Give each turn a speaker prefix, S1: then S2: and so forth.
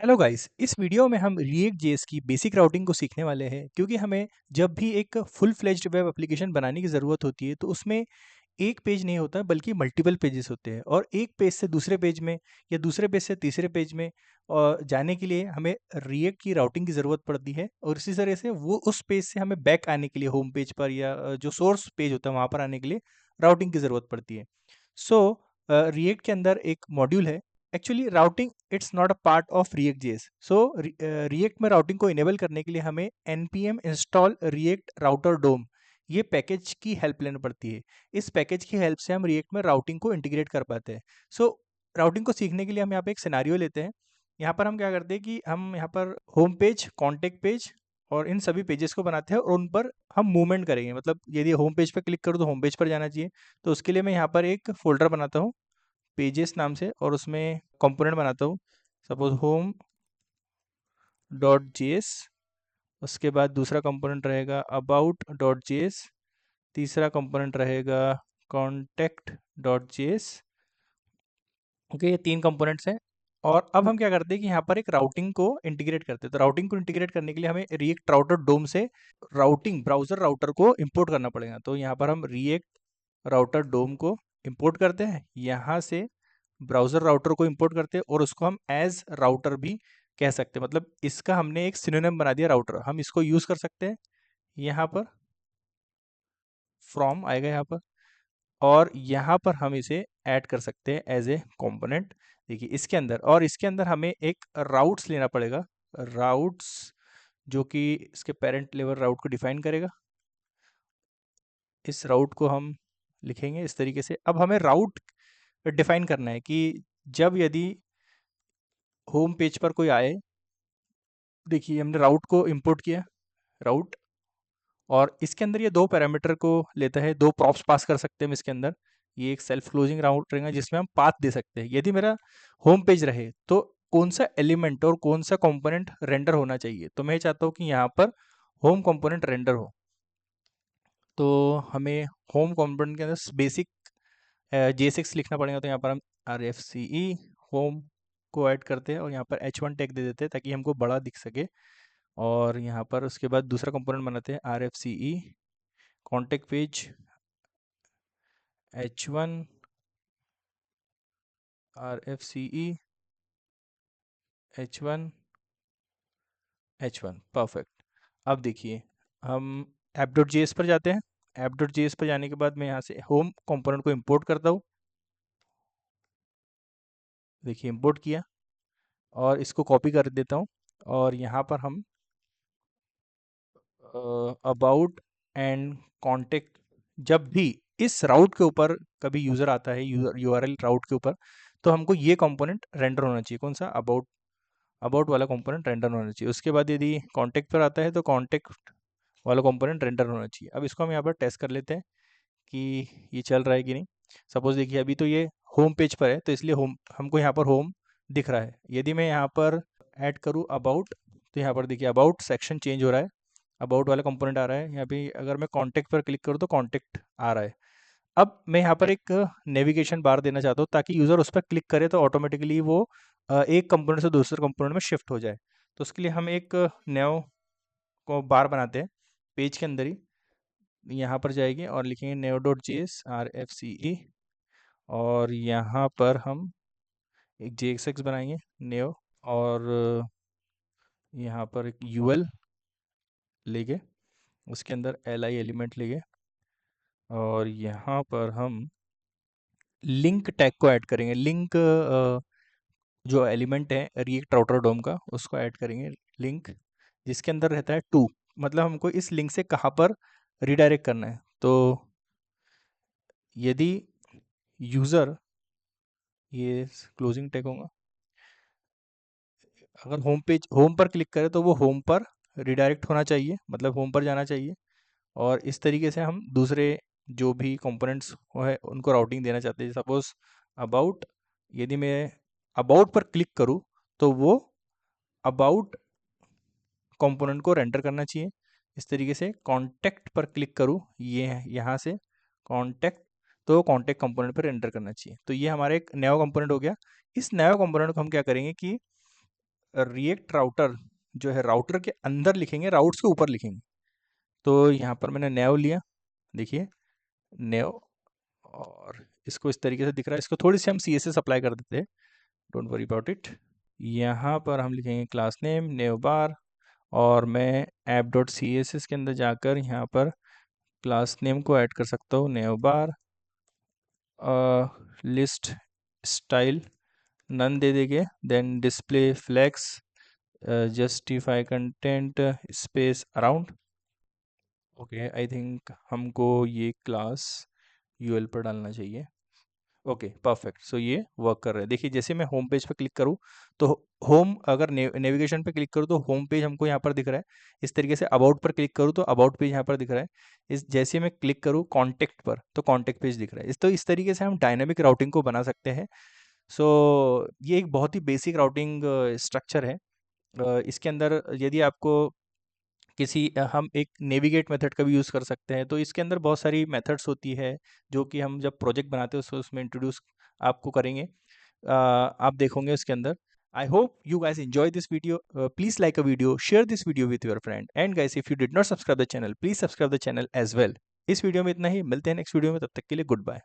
S1: Hello guys, इस video में हम रिएक्ट जेएस की बेसिक राउटिंग को सीखने वाले हैं क्योंकि हमें जब भी एक फुल फ्लेज्ड वेब एप्लीकेशन बनाने की ज़रूरत होती है तो उसमें एक पेज नहीं होता बल्कि मल्टीपल पेजेस होते हैं और एक पेज से दूसरे पेज में या दूसरे पेज से तीसरे पेज में जाने के लिए हमें रिएक्ट की राउटिंग की ज़रूरत पड़ती है और इसी तरह से वो उस पेज से हमें बैक आने के लिए होम पेज पर या जो सोर्स पेज होता है वहाँ पर आने के लिए राउटिंग की ज़रूरत पड़ती है। सो रिएक्ट के अंदर एक मॉड्यूल है। Actually routing it's not a part of react JS. So react में राउटिंग को इनेबल करने के लिए हमें npm इंस्टॉल रिएक्ट राउटर डोम ये पैकेज की हेल्प लेनी पड़ती है। इस पैकेज की हेल्प से हम रिएक्ट में राउटिंग को इंटीग्रेट कर पाते हैं। सो राउटिंग को सीखने के लिए हम यहाँ पे एक सिनेरियो लेते हैं। यहाँ पर हम क्या करते हैं कि हम यहाँ पर होम पेज, कॉन्टेक्ट पेज और इन सभी पेजेस को बनाते हैं और उन पर हम मूवमेंट करेंगे। मतलब यदि होम पेज पर क्लिक करूँ तो होम पेज पर जाना चाहिए। तो उसके लिए मैं यहाँ पर एक फ़ोल्डर बनाता हूँ पेजेस नाम से और उसमें कंपोनेंट बनाता हूँ। सपोज़ होम डॉट जेएस, उसके बाद दूसरा कंपोनेंट रहेगा अबाउट डॉट जेएस, तीसरा कंपोनेंट रहेगा कॉन्टैक्ट डॉट जेएस। ओके, ये 3 कंपोनेंट्स हैं। और अब हम क्या करते हैं कि यहाँ पर एक राउटिंग को इंटीग्रेट करते हैं। तो राउटिंग को इंटीग्रेट करने के लिए हमें रिएक्ट राउटर डोम से राउटिंग ब्राउज़र राउटर को इंपोर्ट करना पड़ेगा। तो यहाँ पर हम रिएक्ट राउटर डोम को इंपोर्ट करते हैं, यहाँ से ब्राउज़र राउटर को इंपोर्ट करते हैं और उसको हम एज राउटर भी कह सकते हैं। मतलब इसका हमने एक सिनोनिम बना दिया राउटर। हम इसको यूज़ कर सकते हैं यहाँ पर, फ्रॉम आएगा यहाँ पर, और यहाँ पर हम इसे ऐड कर सकते हैं एज ए कंपोनेंट। देखिए इसके अंदर, और इसके अंदर हमें एक राउट्स लेना पड़ेगा। राउट्स जो कि इसके पेरेंट लेवल राउट को डिफाइन करेगा। इस राउट को हम लिखेंगे इस तरीके से। अब हमें राउट डिफाइन करना है कि जब यदि होम पेज पर कोई आए, देखिए हमने राउट को इंपोर्ट किया, राउट, और इसके अंदर ये 2 पैरामीटर को लेता है, 2 प्रॉप्स पास कर सकते हैं हम इसके अंदर। ये एक सेल्फ क्लोजिंग राउट रहेगा जिसमें हम पाथ दे सकते हैं। यदि मेरा होम पेज रहे तो कौन सा एलिमेंट और कौन सा कंपोनेंट रेंडर होना चाहिए, तो मैं चाहता हूँ कि यहाँ पर होम कंपोनेंट रेंडर हो। तो हमें होम कंपोनेंट के अंदर बेसिक JSX लिखना पड़ेगा। तो यहाँ पर हम RFCE होम को ऐड करते हैं और यहाँ पर H1 टैग दे देते हैं ताकि हमको बड़ा दिख सके। और यहाँ पर उसके बाद दूसरा कंपोनेंट बनाते हैं RFCE contact page H1 RFCE H1 H1 perfect. अब देखिए हम app.js पर जाते हैं। app.js पर जाने के बाद मैं यहाँ से होम कंपोनेंट को इंपोर्ट करता हूँ। देखिए इंपोर्ट किया और इसको कॉपी कर देता हूँ और यहाँ पर हम अबाउट एंड कॉन्टेक्ट, जब भी इस राउट के ऊपर कभी यूज़र आता है, URL राउट के ऊपर, तो हमको ये कंपोनेंट रेंडर होना चाहिए। कौन सा? अबाउट, अबाउट वाला कंपोनेंट रेंडर होना चाहिए। उसके बाद यदि कॉन्टेक्ट पर आता है तो कॉन्टेक्ट वाला कंपोनेंट रेंडर होना चाहिए। अब इसको हम यहाँ पर टेस्ट कर लेते हैं कि ये चल रहा है कि नहीं। सपोज़ देखिए अभी तो ये होम पेज पर है तो इसलिए होम, हमको यहाँ पर होम दिख रहा है। यदि मैं यहाँ पर ऐड करूँ अबाउट, तो यहाँ पर देखिए अबाउट सेक्शन चेंज हो रहा है, अबाउट वाला कंपोनेंट आ रहा है। यहाँ पे अगर मैं कॉन्टेक्ट पर क्लिक करूँ तो कॉन्टेक्ट आ रहा है। अब मैं यहाँ पर एक नेविगेशन बार देना चाहता हूँ ताकि यूज़र उस पर क्लिक करे तो ऑटोमेटिकली वो एक कंपोनेंट से दूसरे कंपोनेंट में शिफ्ट हो जाए। तो उसके लिए हम एक नया को बार बनाते हैं पेज के अंदर ही। यहाँ पर जाएंगे और लिखेंगे neo डॉट जेएस RFCE और यहाँ पर हम एक JSX बनाएंगे neo, और यहाँ पर एक UL लेके उसके अंदर LI एलिमेंट लेंगे और यहाँ पर हम लिंक टैग को ऐड करेंगे। लिंक जो एलिमेंट है रिएक्ट राउटर डोम का उसको ऐड करेंगे, लिंक जिसके अंदर रहता है टू, मतलब हमको इस लिंक से कहाँ पर रिडायरेक्ट करना है। तो यदि यूज़र, ये क्लोजिंग टैग होगा, अगर होम पेज, होम पर क्लिक करे तो वो होम पर रिडायरेक्ट होना चाहिए, मतलब होम पर जाना चाहिए। और इस तरीके से हम दूसरे जो भी कंपोनेंट्स है उनको राउटिंग देना चाहते हैं। सपोज अबाउट, यदि मैं अबाउट पर क्लिक करूँ तो वो अबाउट कंपोनेंट को रेंडर करना चाहिए। इस तरीके से कॉन्टैक्ट पर क्लिक करूँ, ये है यहाँ से कॉन्टैक्ट, तो कॉन्टैक्ट कंपोनेंट पर रेंडर करना चाहिए। तो ये हमारा एक नया कंपोनेंट हो गया। इस नया कंपोनेंट को हम क्या करेंगे कि रिएक्ट राउटर जो है राउटर के अंदर लिखेंगे, राउट्स के ऊपर लिखेंगे। तो यहाँ पर मैंने नेव लिया, देखिए नेव, और इसको इस तरीके से दिख रहा है। इसको थोड़ी सी हम CSS अप्लाई कर देते हैं, डोंट वरी अबाउट इट। यहाँ पर हम लिखेंगे क्लास नेम नेव बार, और मैं app.css के अंदर जाकर यहाँ पर क्लास नेम को ऐड कर सकता हूँ, nav bar. List style none दे देंगे, then display flex, justify content space around. Okay, I think हमको ये क्लास यूएल पर डालना चाहिए। ओके परफेक्ट, सो ये वर्क कर रहा है। देखिए जैसे मैं होम पेज पर क्लिक करूँ तो होम, अगर नेविगेशन पे क्लिक करूँ तो होम पेज हमको यहाँ पर दिख रहा है। इस तरीके से अबाउट पर क्लिक करूँ तो अबाउट पेज यहाँ पर दिख रहा है। इस जैसे मैं क्लिक करूँ कॉन्टेक्ट पर तो कॉन्टेक्ट पेज दिख रहा है। इस तरीके से हम डायनामिक राउटिंग को बना सकते हैं। सो ये एक बहुत ही बेसिक राउटिंग स्ट्रक्चर है। इसके अंदर यदि आपको हम एक नेविगेट मेथड का भी यूज़ कर सकते हैं। तो इसके अंदर बहुत सारी मेथड्स होती है जो कि हम जब प्रोजेक्ट बनाते हैं उसमें इंट्रोड्यूस आपको करेंगे, आप देखोगे उसके अंदर। I hope you guys enjoy this video. Please like a video, share this video with your friend, and guys if you did not subscribe the channel, please subscribe the channel as well. इस video में इतना ही, मिलते हैं next video में, तब तक के लिए गुड बाय।